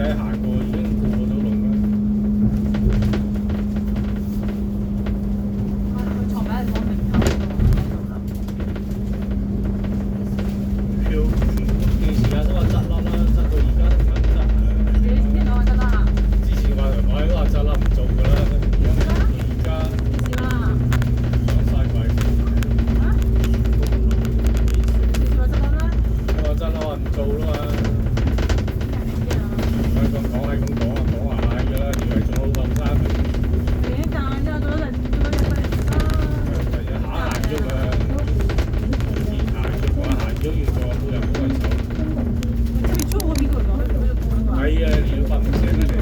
仔行過已經過咗龍啦。佢坐喺我明頭票段時間都話執笠啦，執到而家都唔執啊！你邊度得啦？之前話我喺話執笠唔做㗎啦，而家幾時啦？講晒鬼。啊？幾時話得啦？我執笠話唔做啦嘛。香港講係咁講啊，講下㗎啦，以為仲好後生。你一間之後做咗人啦。第日行喐啊，行喐要做冇人幫佢手。你出去邊度攞？係啊，你要瞓唔醒啊！